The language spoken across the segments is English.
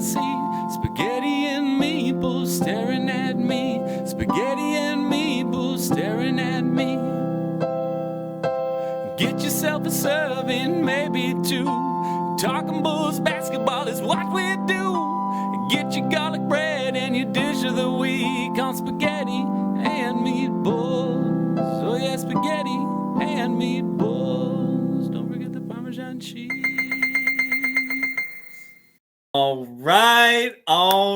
see spaghetti and meatballs staring at me. Spaghetti and meatballs staring at me. Get yourself a serving, maybe two. Talking Bulls basketball is what we do. Get your garlic bread and your dish of the week on spaghetti and meatballs. Oh yeah, spaghetti and meatballs. Don't forget the Parmesan cheese. All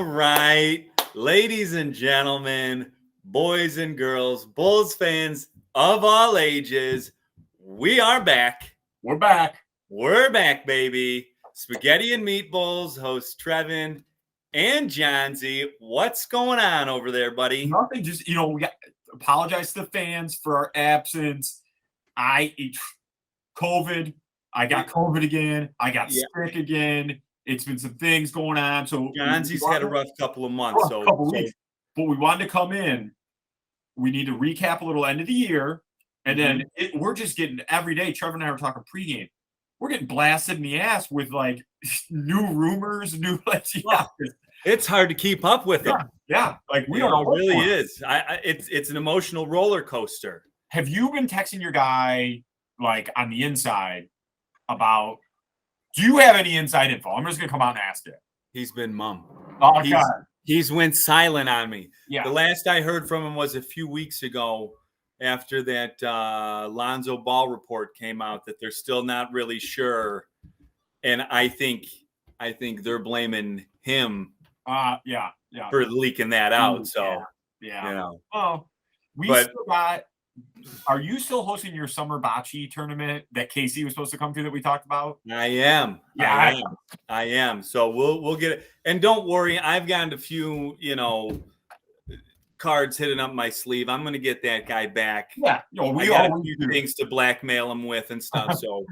right. Ladies and gentlemen, boys and girls, Bulls fans of all ages, we are back. We're back. We're back, baby. Spaghetti and Meatballs, host Trevin and Jonsy. What's going on over there, buddy? Nothing. Just, we apologize to the fans for our absence. COVID. I got COVID again. I got sick again. It's been some things going on. So Jonsy's had a rough couple of months. Weeks. But we wanted to come in. We need to recap a little end of the year. And then we're just getting every day. Trevor and I were talking pregame. We're getting blasted in the ass with new rumors, It's hard to keep up with it. Yeah, we don't know. It really is. It's an emotional roller coaster. Have you been texting your guy on the inside about? Do you have any inside info? I'm just gonna come out and ask it. He's been mum. Oh God. He's went silent on me. Yeah. The last I heard from him was a few weeks ago. After that Lonzo Ball report came out that they're still not really sure. And I think they're blaming him for leaking that out. Yeah. Well, still got. Are you still hosting your summer bocce tournament that Casey was supposed to come to that we talked about? I am. Yeah, I am. So we'll get it. And don't worry, I've gotten a few, cards hidden up my sleeve. I'm going to get that guy back. Yeah, we got a few things to blackmail him with and stuff. So,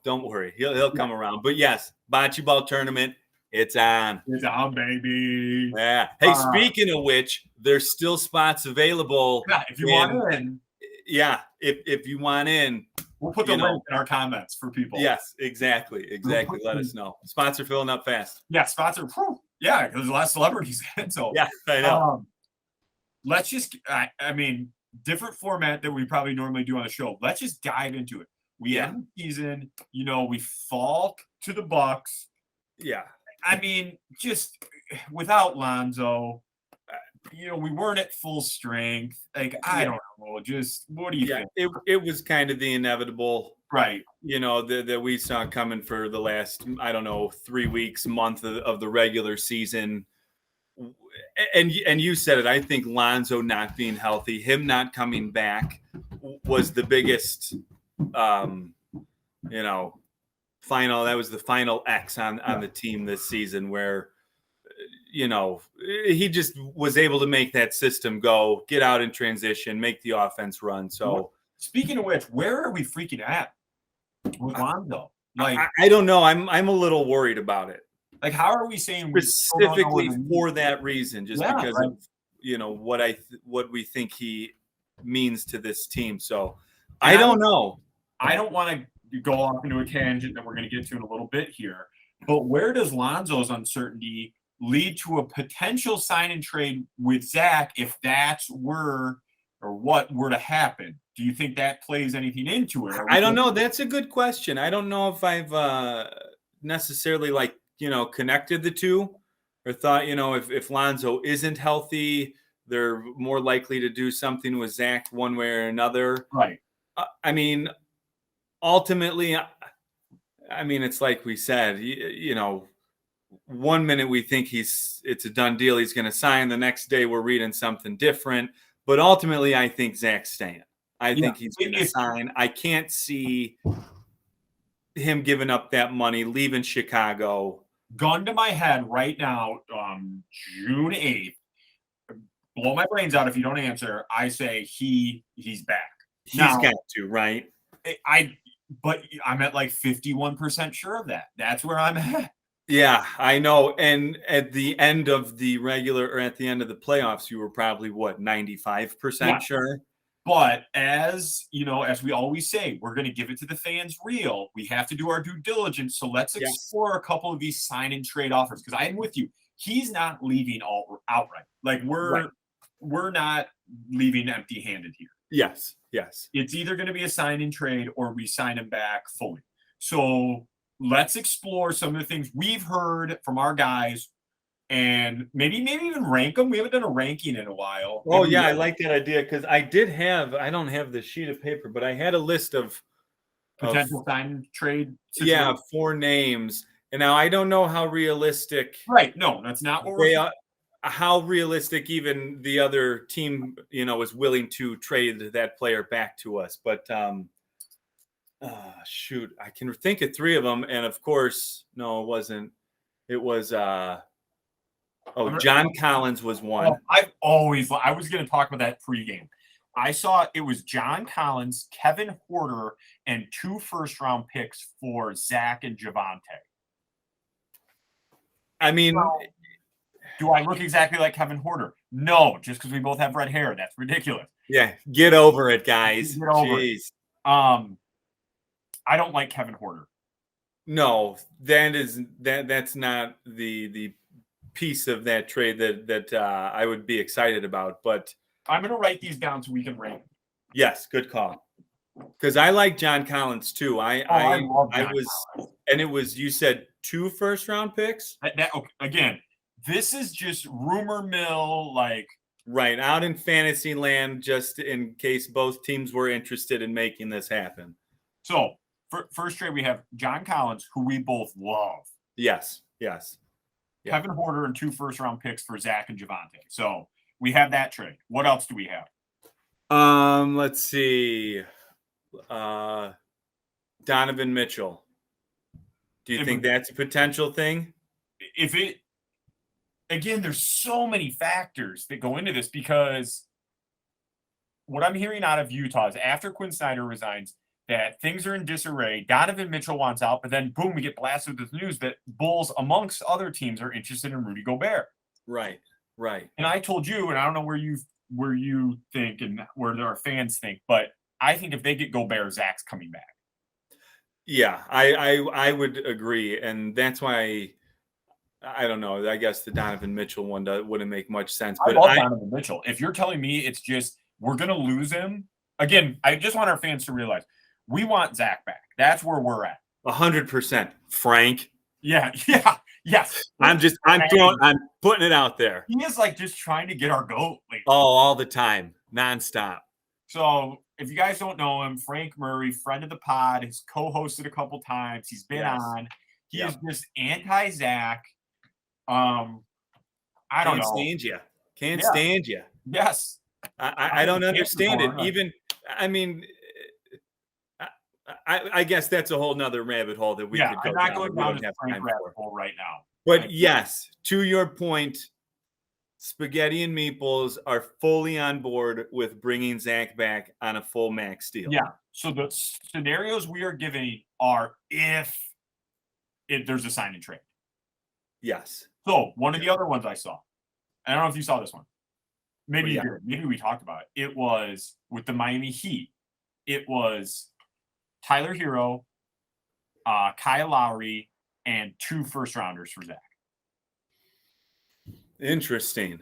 don't worry, he'll come around. But yes, bocce ball tournament, it's on. It's on, baby. Yeah. Hey, speaking of which, there's still spots available. Yeah, if you want in. Yeah, if you want in, we'll put the link in our comments for people. Yes, exactly. Let us know. Spots are filling up fast. Yeah, spots are. Yeah, because there's a lot of celebrities in. So yeah, I know. Let's just, different format that we probably normally do on the show. Let's just dive into it. We end the season, we fall to the Bucks. Yeah. Just without Lonzo, we weren't at full strength. I don't know. Just, what do you think? It was kind of the inevitable. Right. That we saw coming for the last, 3 weeks, month of the regular season. And you said it. I think Lonzo not being healthy, him not coming back, was the biggest, final. That was the final X on the team this season, where, he just was able to make that system go, get out in transition, make the offense run. So, speaking of which, where are we freaking at with Lonzo? I don't know. I'm a little worried about it. How are we saying specifically for that reason? Just because of what we think he means to this team. So I don't know. I don't want to go off into a tangent that we're going to get to in a little bit here. But where does Lonzo's uncertainty lead to a potential sign and trade with Zach if that's what were to happen? Do you think that plays anything into it? I don't know. That's a good question. I don't know if I've necessarily connected the two, or thought, if Lonzo isn't healthy, they're more likely to do something with Zach one way or another. Right. Ultimately, it's like we said, 1 minute we think it's a done deal, he's going to sign. The next day we're reading something different. But ultimately, I think Zach's staying. I think he's going to sign. I can't see him giving up that money, leaving Chicago. Gun to my head right now, June 8th, blow my brains out if you don't answer. I say he's back. He's got to, right? But I'm at 51% sure of that. That's where I'm at. Yeah, I know. And at the end of the regular, or at the end of the playoffs, you were probably 95% sure? But as you know, as we always say, we're going to give it to the fans real. We have to do our due diligence. So let's explore a couple of these sign and trade offers, because I am with you. He's not leaving outright. Like we're not leaving empty-handed here. Yes. It's either going to be a sign and trade or we sign him back fully. So let's explore some of the things we've heard from our guys, and maybe even rank them. We haven't done a ranking in a while. Oh, yeah, I like that idea, because I don't have the sheet of paper, but I had a list of potential sign and trade situations. Yeah, 4 names. And now I don't know how realistic. Right. No, that's not what we're how realistic even the other team, is willing to trade that player back to us. But shoot, I can think of 3 of them. And of course, no, it wasn't. It was John Collins was one. I was going to talk about that pregame. I saw it was John Collins, Kevin Horter, and 2 first-round picks for Zach and Javonte. I mean, do I look exactly like Kevin Horter? No, just because we both have red hair. That's ridiculous. Yeah, get over it, guys. Get over Jeez. it. I don't like Kevin Horter. No, that's not the piece of that trade that I would be excited about. But I'm going to write these down so we can rank. Yes, good call. Because I like John Collins too. I love John Collins. And it was, you said 2 first-round picks? Okay, again, this is just rumor mill, like. Right, out in fantasy land, just in case both teams were interested in making this happen. So, first trade, we have John Collins, who we both love. Yes. Kevin Horter and 2 first-round picks for Zach and Javonte. So, we have that trade. What else do we have? Let's see. Donovan Mitchell. Do you think that's a potential thing? Again, there's so many factors that go into this, because what I'm hearing out of Utah is after Quinn Snyder resigns, that things are in disarray. Donovan Mitchell wants out, but then boom, we get blasted with this news that Bulls, amongst other teams, are interested in Rudy Gobert. Right. And I told you, and I don't know where you think and where our fans think, but I think if they get Gobert, Zach's coming back. Yeah, I would agree, and that's why I don't know. I guess the Donovan Mitchell one wouldn't make much sense. But I love Donovan Mitchell. If you're telling me it's just we're going to lose him, again, I just want our fans to realize we want Zach back. That's where we're at. 100%, Frank. Yeah, yes. I'm putting it out there. He is like just trying to get our goat. All the time, nonstop. So if you guys don't know him, Frank Murray, friend of the pod, has co-hosted a couple times. He's been on. He is just anti-Zach. I don't know. Can't stand you. Yes. I don't understand it. Even, I mean, I guess that's a whole nother rabbit hole that we could go down. I'm not going down this Frank rabbit hole right now. But yes, to your point, Spaghetti and Meatballs are fully on board with bringing Zach back on a full max deal. Yeah. So the scenarios we are giving are if there's a sign and trade. Yes. So one of the other ones I saw, I don't know if you saw this one. Maybe you did. Maybe we talked about it. It was with the Miami Heat. It was Tyler Hero, Kyle Lowry, and 2 first-rounders for Zach. Interesting.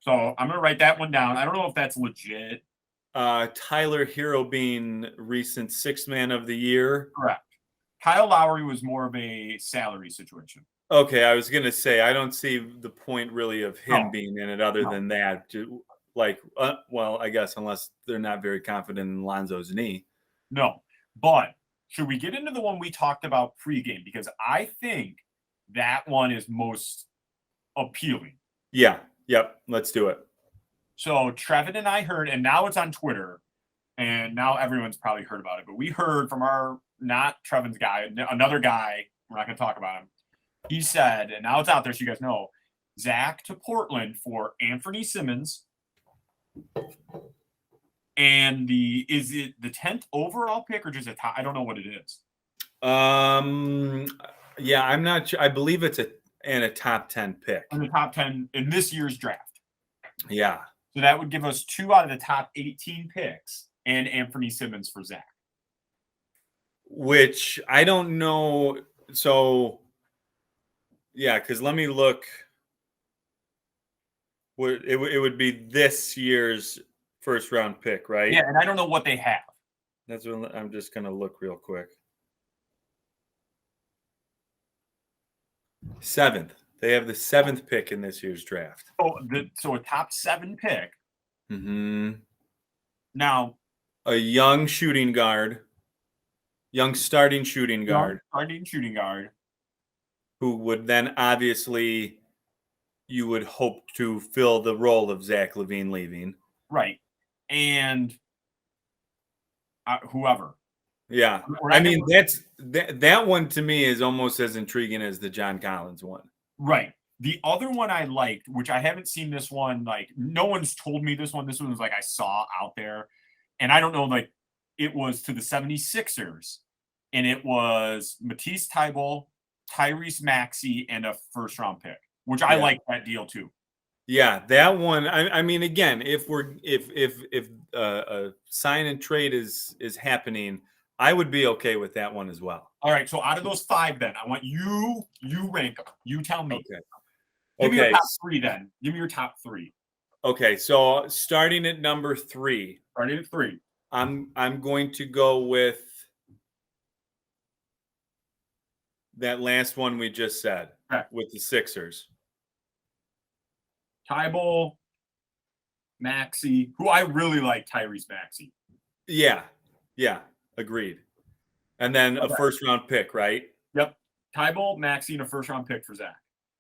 So I'm going to write that one down. I don't know if that's legit. Tyler Hero being recent 6th man of the year. Correct. Kyle Lowry was more of a salary situation. Okay, I was going to say, I don't see the point really of him being in it other than that. Well, I guess unless they're not very confident in Lonzo's knee. No, but should we get into the one we talked about pregame? Because I think that one is most appealing. Yeah. Yep. Let's do it. So Trevin and I heard, and now it's on Twitter, and now everyone's probably heard about it, but we heard from not Trevin's guy, another guy, we're not going to talk about him. He said, and now it's out there so you guys know, Zach to Portland for Anthony Simmons. And is it the 10th overall pick or just a top? I don't know what it is. Yeah, I'm not sure. I believe it's a top 10 pick. In the top 10 in this year's draft. Yeah. So that would give us 2 out of the top 18 picks and Anthony Simmons for Zach. Which I don't know. So, yeah, because let me look. It would be this year's first round pick, right? Yeah, and I don't know what they have. That's what I'm just going to look real quick. 7th. They have the 7th pick in this year's draft. So a top 7 pick. Mm-hmm. Now, a young shooting guard, starting shooting guard, who would then obviously you would hope to fill the role of Zach LaVine leaving. Right. And whoever. Yeah. I mean, that one to me is almost as intriguing as the John Collins one. Right. The other one I liked, which I haven't seen this one, like no one's told me this one. This one was like I saw out there. And I don't know, like it was to the 76ers. And it was Matisse Thybulle, Tyrese Maxey, and a first round pick, which I like that deal too. Yeah, that one. I mean, again, if a sign and trade is happening, I would be okay with that one as well. All right. So out of those 5, then I want you rank them. You tell me. Okay. Give me your top 3 then. Give me your top 3. Okay. So starting at number 3. Starting at 3. I'm going to go with that last one we just said with the Sixers. Thybulle, Maxey, who I really like, Tyrese Maxey. Yeah, agreed. And then a first round pick, right? Yep. Thybulle, Maxey, and a first round pick for Zach.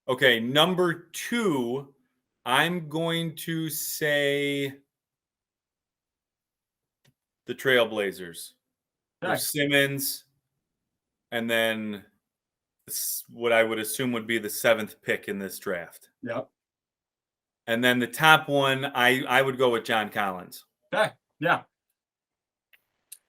Okay, number 2, I'm going to say the Trailblazers. Simmons, and then what I would assume would be the 7th pick in this draft. Yep. And then the top one, I would go with John Collins. Okay. Yeah.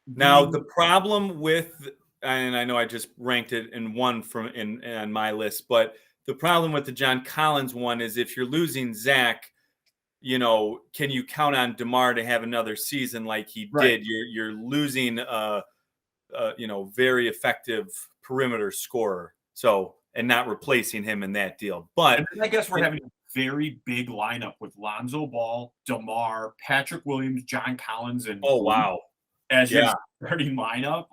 Now the problem with, and I know I just ranked it in one on my list, but the problem with the John Collins one is if you're losing Zach, can you count on DeMar to have another season like he did? You're losing very effective perimeter scorer. So, and not replacing him in that deal. But I guess we're having a very big lineup with Lonzo Ball, DeMar, Patrick Williams, John Collins, and as your starting lineup.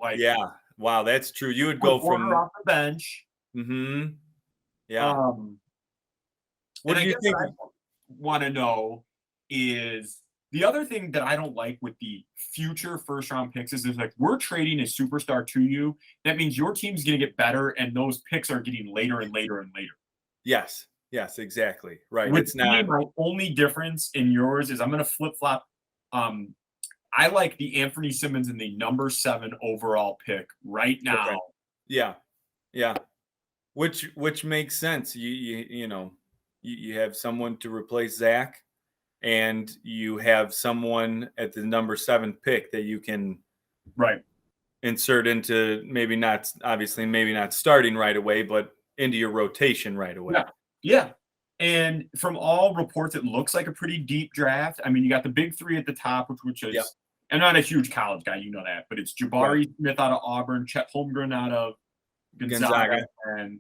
Wow, that's true. You would go from off the bench. Mm-hmm. Yeah. What do you think? I want to know is the other thing that I don't like with the future first round picks is like we're trading a superstar to you. That means your team's going to get better, and those picks are getting later and later and later. Yes, exactly. Right. It's not my only difference in yours is I'm going to flip flop. I like the Anthony Simmons in the number 7 overall pick right now. Okay. Yeah. Which makes sense. You have someone to replace Zach, and you have someone at the number 7 pick that you can insert into maybe not starting right away, but into your rotation right away. Yeah. And from all reports, it looks like a pretty deep draft. I mean, you got the big 3 at the top, which is I'm not a huge college guy, you know that, but it's Jabari Smith out of Auburn, Chet Holmgren out of Gonzaga. And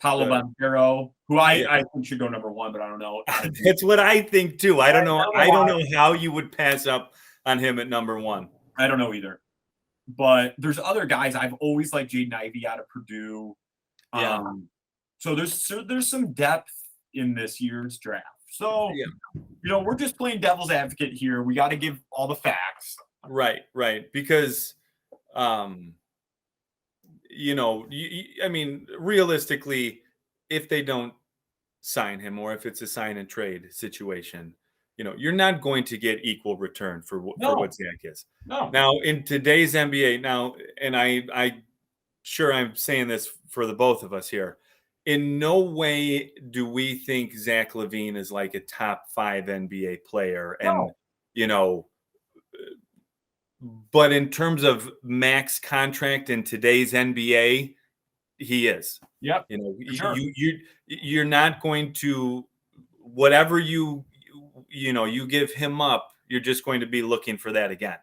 Paolo Banchero, who I think should go number 1, but I don't know. That's what I think too. I don't know. I don't know how you would pass up on him at number 1. I don't know either. But there's other guys. I've always liked Jaden Ivey out of Purdue. So there's some depth in this year's draft. So we're just playing devil's advocate here. We got to give all the facts. Right. Because realistically, if they don't sign him or if it's a sign and trade situation, you're not going to get equal return for what Zach is. No. Now, in today's NBA, and I'm sure I'm saying this for the both of us here, in no way do we think Zach LaVine is like a top 5 NBA player. And, but in terms of max contract in today's NBA, he is. Yep. You're not going to whatever you you give him up, you're just going to be looking for that again.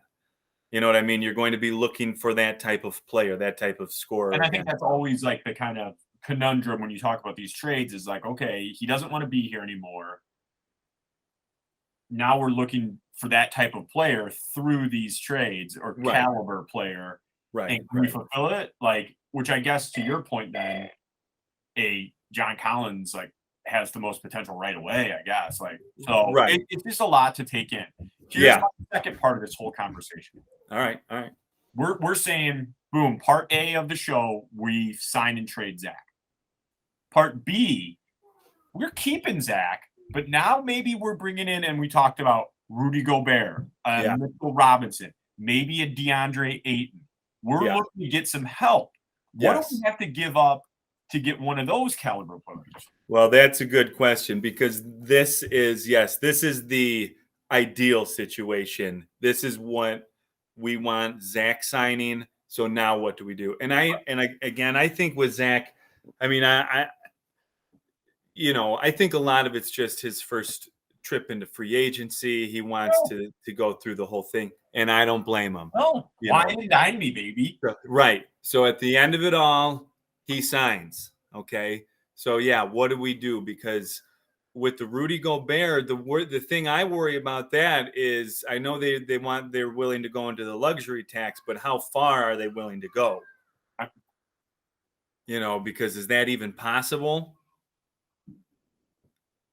You know what I mean? You're going to be looking for that type of player, that type of scorer. And I think that's always like the kind of conundrum when you talk about these trades is like, okay, he doesn't want to be here anymore. Now we're looking for that type of player through these trades or caliber player. Right. And can we fulfill it? Like, which I guess to your point, then a John Collins like has the most potential right away, I guess. Like, so it's just a lot to take in. Here's the second part of this whole conversation. All right. We're saying, boom, part A of the show, we sign and trade Zach. Part B, we're keeping Zach, but now maybe we're bringing in, and we talked about Rudy Gobert, Mitchell Robinson, maybe a DeAndre Ayton. We're looking to get some help. What do we have to give up to get one of those caliber players? Well, that's a good question because this is the ideal situation. This is what we want Zach signing. So now what do we do? And I think with Zach, I mean, I think a lot of it's just his first trip into free agency. He wants to go through the whole thing, and I don't blame him. Oh, wine and dine me, baby. Right. So at the end of it all, he signs. Okay. So what do we do? Because with the Rudy Gobert, the thing I worry about that is I know they're willing to go into the luxury tax, but how far are they willing to go? Because is that even possible?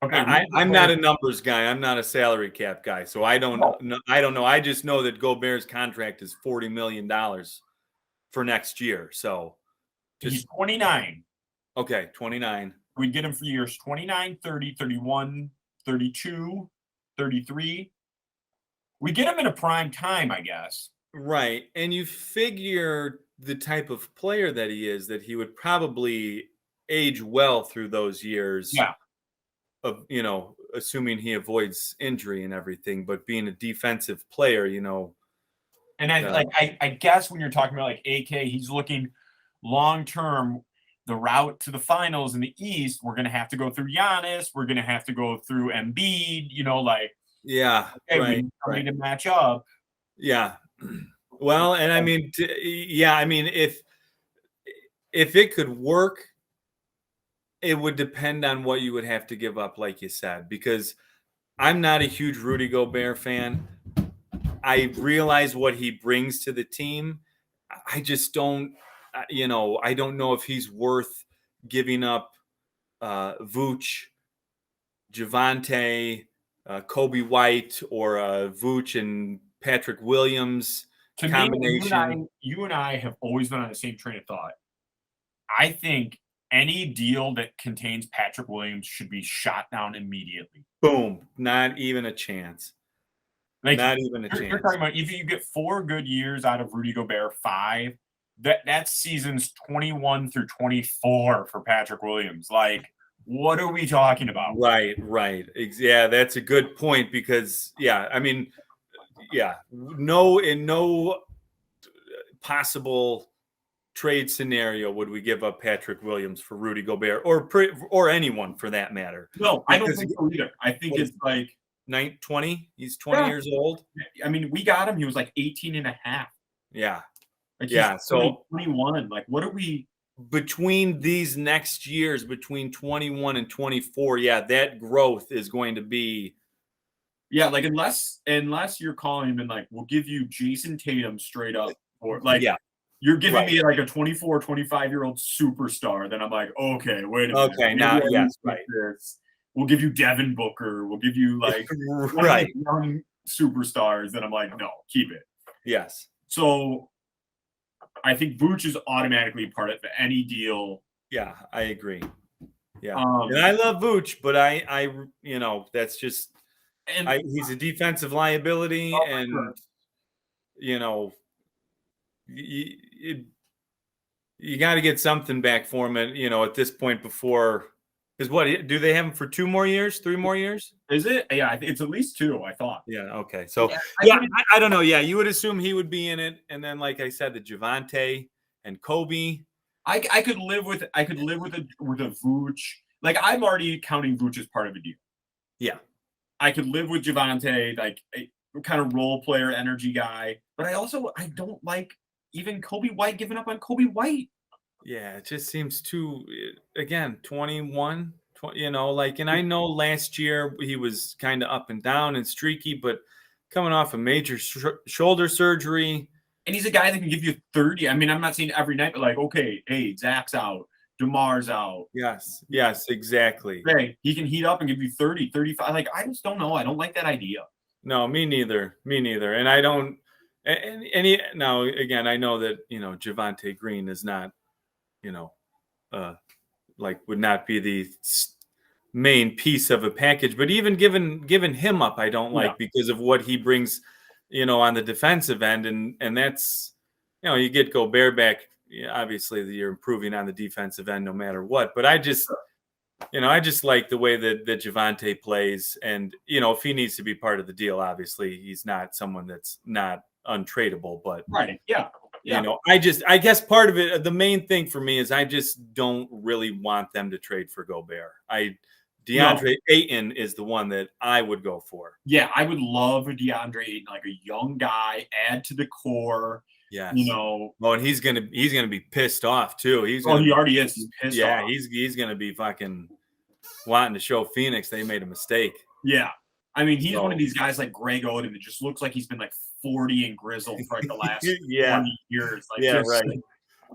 Okay, I'm not a numbers guy. I'm not a salary cap guy, so I don't know. I just know that Gobert's contract is $40 million for next year. So he's 29. Okay, 29. We get him for years 29, 30, 31, 32, 33. We get him in a prime time, I guess. Right. And you figure the type of player that he is, that he would probably age well through those years. Yeah. Of, assuming he avoids injury and everything, but being a defensive player, And I guess when you're talking about like AK, he's looking long-term. The route to the finals in the East, we're going to have to go through Giannis. We're going to have to go through Embiid, we need to match up. Yeah. Well, and I mean, if it could work, it would depend on what you would have to give up, like you said, because I'm not a huge Rudy Gobert fan. I realize what he brings to the team. I just don't. I don't know if he's worth giving up Vooch, Javante, Kobe White, or Vooch and Patrick Williams combination. Me, you and I have always been on the same train of thought. I think any deal that contains Patrick Williams should be shot down immediately. Boom. Not even a chance. Not even a chance. You're talking about if you get 4 good years out of Rudy Gobert, 5, that season's 21 through 24 for Patrick Williams. Like, what are we talking about? Right. Yeah, that's a good point because, in no possible trade scenario would we give up Patrick Williams for Rudy Gobert or anyone for that matter. No, I don't think so either. I think it's like 20. He's 20 years old. I mean, we got him. He was like 18 and a half. Yeah. Like so 21. Like, what are we between these next years, between 21 and 24? Yeah, that growth is going to be. Yeah, like unless you're calling him and like, we'll give you Jason Tatum straight up, or like, you're giving me like a 24, 25-year-old superstar, then I'm like, okay, wait a minute. Okay, now, yes, right. We'll give you Devin Booker. We'll give you like young superstars. Then I'm like, no, keep it. Yes. So I think Vooch is automatically part of any deal. Yeah, I agree. Yeah, and I love Vooch, but I that's just he's a defensive liability, and you got to get something back for him at this point before. Because what do they have him for 2 more years, 3 more years? Is it? Yeah, it's at least 2. I thought. Yeah. Okay. So I don't know. Yeah, you would assume he would be in it, and then like I said, the Javante and Kobe. I could live with a Vooch. Like I'm already counting Vooch as part of a deal. Yeah. I could live with Javonte, like a kind of role player energy guy, but I don't like even Kobe White giving up on Kobe White. Yeah, it just seems too, again, 21, like, and I know last year he was kind of up and down and streaky, but coming off a major shoulder surgery. And he's a guy that can give you 30. I mean, I'm not saying every night, but like, okay, hey, Zach's out, DeMar's out. Yes, exactly. Hey, he can heat up and give you 30, 35. Like, I just don't know. I don't like that idea. No, me neither. And I don't, now, again, I know that, Javonte Green is not, would not be the main piece of a package, but even giving him up, I don't like because of what he brings, on the defensive end. And that's, you get Gobert back. Obviously you're improving on the defensive end no matter what, but I just like the way that Javonte plays. And, if he needs to be part of the deal, obviously he's not someone that's not untradeable, but right. Yeah. I guess part of it, the main thing for me is I just don't really want them to trade for Gobert. DeAndre Ayton is the one that I would go for. Yeah, I would love a DeAndre Ayton, like a young guy, add to the core. Yes. And he's gonna be pissed off too. He already is. He's pissed off. Yeah, he's gonna be fucking wanting to show Phoenix they made a mistake. Yeah. I mean, he's one of these guys like Greg Oden that just looks like he's been like 40 and grizzled for like the last 20 years. Like, right.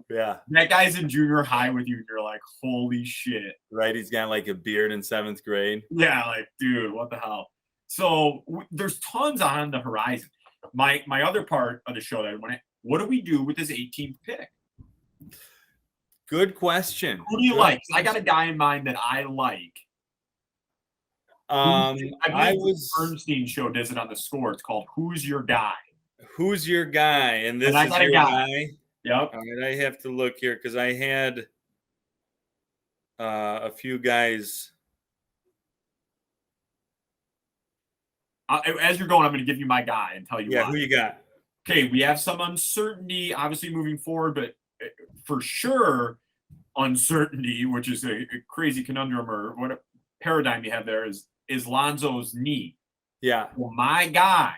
Yeah. That guy's in junior high with you, and you're like, holy shit. Right. He's got like a beard in 7th grade. Yeah. Like, dude, what the hell? So there's tons on the horizon. My other part of the show that I want to, what do we do with this 18th pick? Good question. Who do you like? I got a guy in mind that I like. I was Bernstein show does it on the Score. It's called "Who's Your Guy." Who's your guy? And this is your guy. Yep. All right, I have to look here because I had a few guys. As you're going, I'm going to give you my guy and tell you. Yeah, who you got? Okay, we have some uncertainty, obviously moving forward, but for sure, uncertainty, which is a crazy conundrum or what paradigm you have there is Lonzo's knee. Yeah. Well, my guy,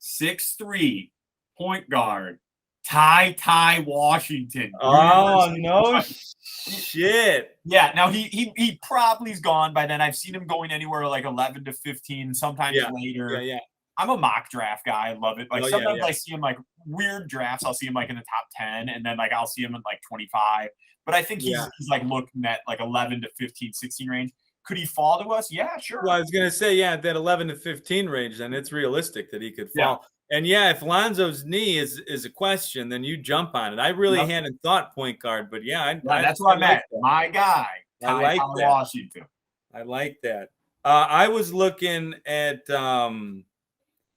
6'3", point guard, Ty Washington. Oh, no shit. Yeah, now he probably's gone by then. I've seen him going anywhere like 11 to 15, sometimes later. Yeah. I'm a mock draft guy. I love it. Like sometimes I see him like weird drafts. I'll see him like in the top 10, and then like I'll see him in like 25. But I think he's like looking at like 11 to 15, 16 range. Could he fall to us? Yeah, sure. Well, I was going to say, that 11 to 15 range, then it's realistic that he could fall. Yeah. And if Lonzo's knee is a question, then you jump on it. I really hadn't thought point guard, but that's what I'm at. My guy, Ty Washington. I like that. I was looking at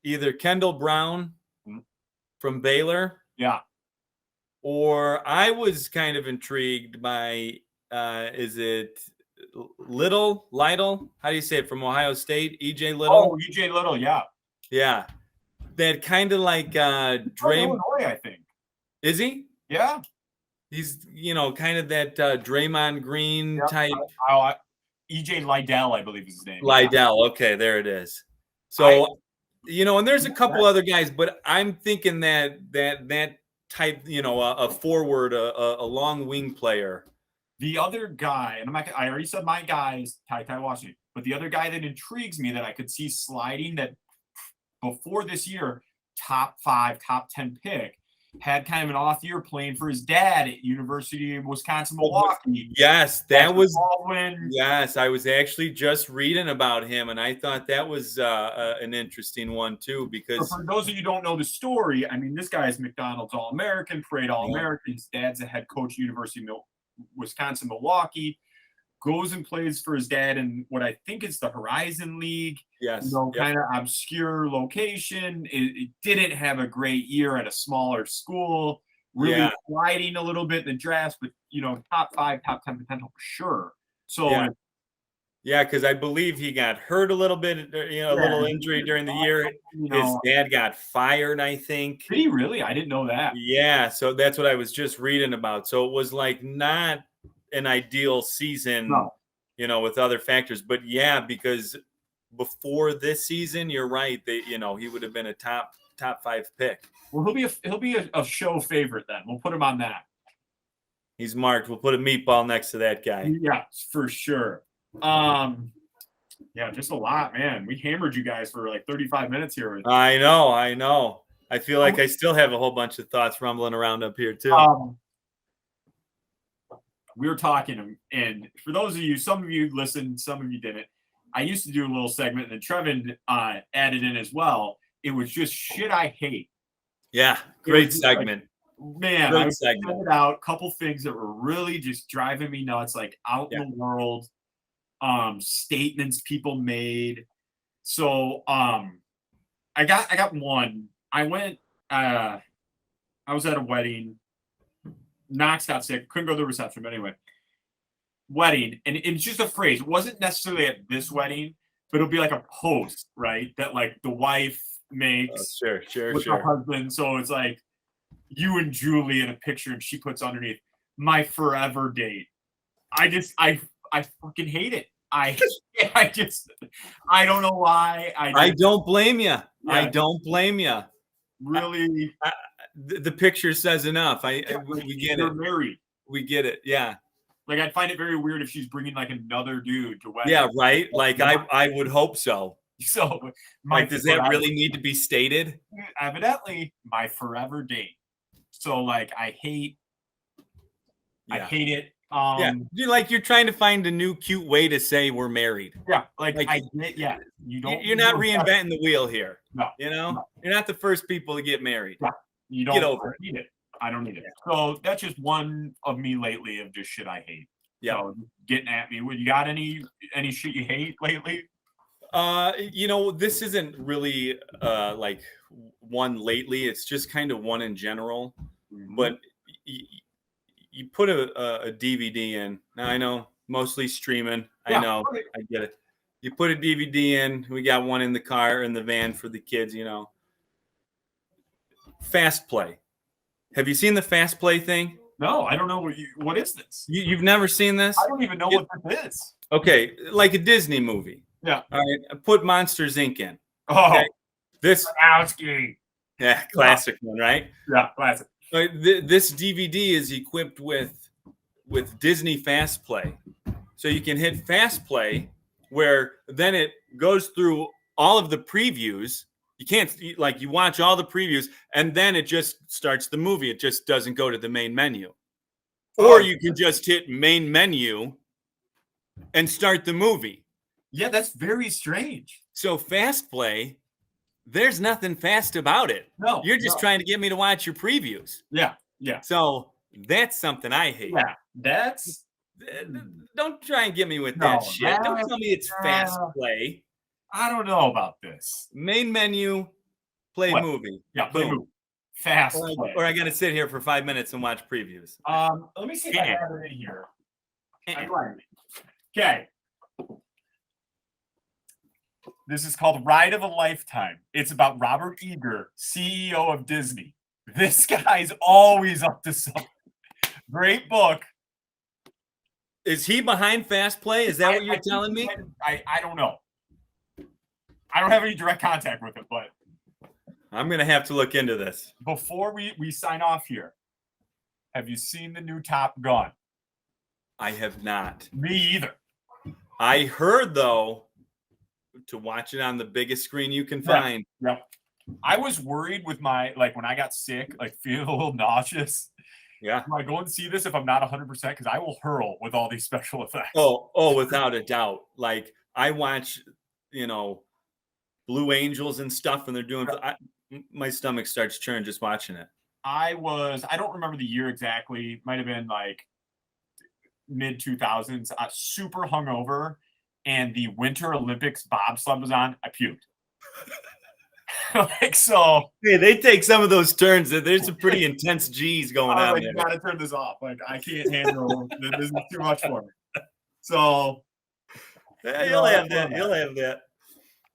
either Kendall Brown from Baylor. Yeah. Or I was kind of intrigued by, is it Lytle? How do you say it? From Ohio State? E.J. Lytle? Oh, E.J. Lytle, yeah. Yeah. That kind of like Illinois, I think. Is he? Yeah. He's, kind of that Draymond Green type. E.J. Liddell, I believe is his name. Liddell. Okay, there it is. So, and there's a couple other guys, but I'm thinking that type, a forward, a long wing player. The other guy, and I already said my guy is Ty Washington, but the other guy that intrigues me that I could see sliding that before this year, top 5, top 10 pick, had kind of an off year playing for his dad at University of Wisconsin-Milwaukee. Yes, that was Baldwin. Yes, I was actually just reading about him, and I thought that was an interesting one too. Because for those of you who don't know the story, I mean, this guy is McDonald's All-American, Parade All-American. His dad's a head coach at University of Wisconsin-Milwaukee. Goes and plays for his dad in what I think is the Horizon League. Yes. Kind of obscure location. It didn't have a great year at a smaller school. Really sliding a little bit in the draft, but top 5, top 10 potential for sure. So because I believe he got hurt a little bit, a little injury during the year. His dad got fired, I think. Did he really? I didn't know that. Yeah, so that's what I was just reading about. So it was like not an ideal season, with other factors. But because before this season, you're right. He would have been a top 5 pick. Well, he'll be a show favorite then. We'll put him on that. He's marked. We'll put a meatball next to that guy. Yeah, for sure. Yeah, just a lot, man. We hammered you guys for like 35 minutes here. I know. I feel like I still have a whole bunch of thoughts rumbling around up here too. We were talking, and for those of you, some of you listened, some of you didn't. I used to do a little segment, and then Trevin added in as well. It was just shit I hate. Yeah, great segment. Man, I pointed out a couple things that were really just driving me nuts, like out in the world, statements people made. So I got one. I went I was at a wedding. Knox got sick, couldn't go to the reception, but anyway. Wedding, and it's just a phrase. It wasn't necessarily at this wedding, but it'll be like a post, right? That like the wife makes with her husband. So it's like you and Julie in a picture, and she puts underneath my forever date. I fucking hate it. I don't know why. I don't blame you. Yeah. I don't blame you. Really, the picture says enough. We get it. Married. We get it. Yeah. Like I'd find it very weird if she's bringing like another dude to wedding. Yeah, right. Like I would hope so. So, like, does that really need to be stated? Evidently, my forever date. So, like, I hate it. You're trying to find a new cute way to say we're married. Yeah, You're not reinventing the wheel here. No, you're not the first people to get married. Yeah, you don't get over it. Need it. I don't need it. So that's just one of me lately of just shit I hate. Yeah, so, getting at me. You got any shit you hate lately? This isn't really like one lately. It's just kind of one in general. Mm-hmm. But you put a DVD in. Now I know mostly streaming. I know. I get it. You put a DVD in. We got one in the car, in the van for the kids. Fast Play. Have you seen the Fast Play thing? No, I don't know. What is this? You've never seen this? I don't even know what this is. Okay, like a Disney movie. Yeah. All right. I put Monsters Inc. in. Oh, okay? This. Wazowski. Yeah, classic one, right? Yeah, classic. This DVD is equipped with Disney Fast Play, so you can hit Fast Play, where then it goes through all of the previews. You can't you watch all the previews, and then it just starts the movie. It just doesn't go to the main menu, or you can just hit main menu and start the movie. Yeah, that's very strange. So Fast Play, there's nothing fast about it. No, you're just trying to get me to watch your previews. Yeah. So that's something I hate. Yeah, that's. Don't try and get me with that shit. Don't tell me it's Fast Play. I don't know about this. Main menu, play movie. Yeah, play movie. Fast Play. Or I got to sit here for 5 minutes and watch previews. Let me see if I have it in here. Okay. This is called Ride of a Lifetime. It's about Robert Iger, CEO of Disney. This guy's always up to something. Great book. Is he behind Fast Play? Is that what you're telling me? I don't know. I don't have any direct contact with it, but I'm going to have to look into this. Before we sign off here, have you seen the new Top Gun? I have not. Me either. I heard, though, to watch it on the biggest screen you can find. Yep. I was worried with my, when I got sick, feeling a little nauseous. Yeah. Do I go and see this if I'm not 100%? Because I will hurl with all these special effects. Oh, without a doubt. I watch, Blue Angels and stuff, and they're doing. My stomach starts churning just watching it. I don't remember the year exactly. Might have been mid 2000s. Super hungover, and the Winter Olympics bobsled was on. I puked. So. Hey, they take some of those turns. There's some pretty intense G's going on there. You gotta turn this off. I can't handle this. Is too much for me. So. You'll have that. You'll have that.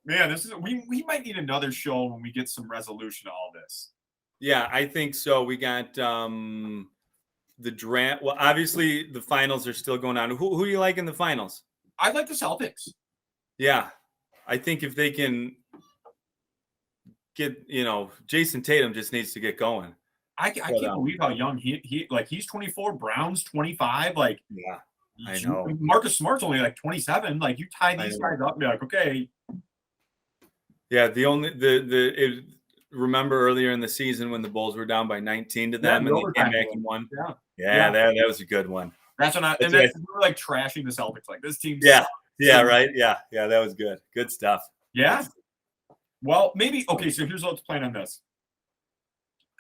Man, we might need another show when we get some resolution to all this. Yeah, I think so. We got the draft. Well, obviously the finals are still going on. Who do you like in the finals? I like the Celtics. Yeah. I think if they can get, Jason Tatum just needs to get going. I can't believe how young he's 24, Brown's 25. Like, Yeah, I know. Marcus Smart's only like 27. Like, you tie these guys up and be like, okay. Yeah, remember earlier in the season when the Bulls were down by 19 to them and they came back and won? Yeah. That was a good one. That's when we were like trashing the Celtics. Like, this team. Yeah. Yeah, right. Yeah. That was good. Good stuff. Yeah. Well, maybe. Okay, so here's what's plan on this.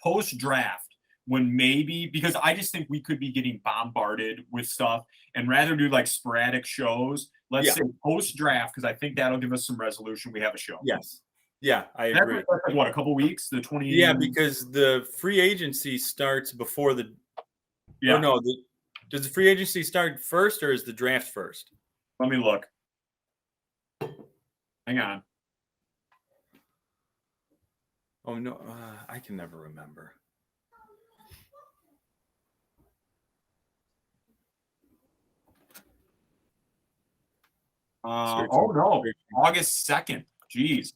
Post-draft, when maybe, because I just think we could be getting bombarded with stuff, and rather do like sporadic shows, let's say post-draft, because I think that'll give us some resolution. We have a show. Yes. Yeah, I agree. Like, what, a couple weeks? The 20. Yeah, because the free agency starts before the. Yeah. Does the free agency start first or is the draft first? Let me look. Hang on. Oh, no. I can never remember. No. August 2nd. Jeez.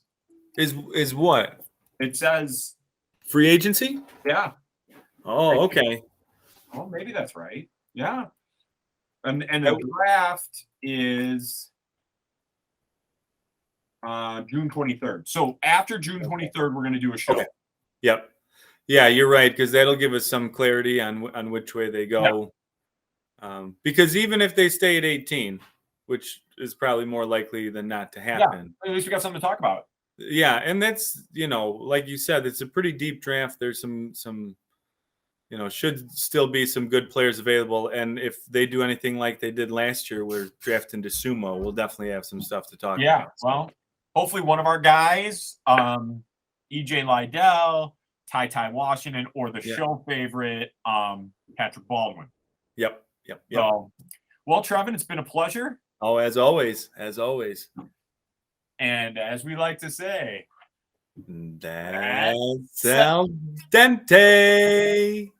Is what? It says free agency? Yeah. Oh, okay. Oh, maybe that's right. Yeah. And the draft is June 23rd. So after June 23rd, we're going to do a show. Okay. Yep. Yeah, you're right, because that'll give us some clarity on which way they go. Yeah. Because even if they stay at 18, which is probably more likely than not to happen. Yeah, at least we got something to talk about. Yeah, and that's, like you said, it's a pretty deep draft. There's some should still be some good players available. And if they do anything like they did last year, we're drafting to sumo, we'll definitely have some stuff to talk about. Yeah, well, hopefully one of our guys, EJ Liddell, Ty Washington, or the show favorite, Patrick Baldwin. Yep. So, well, Trevin, it's been a pleasure. Oh, as always. And as we like to say, that's al dente.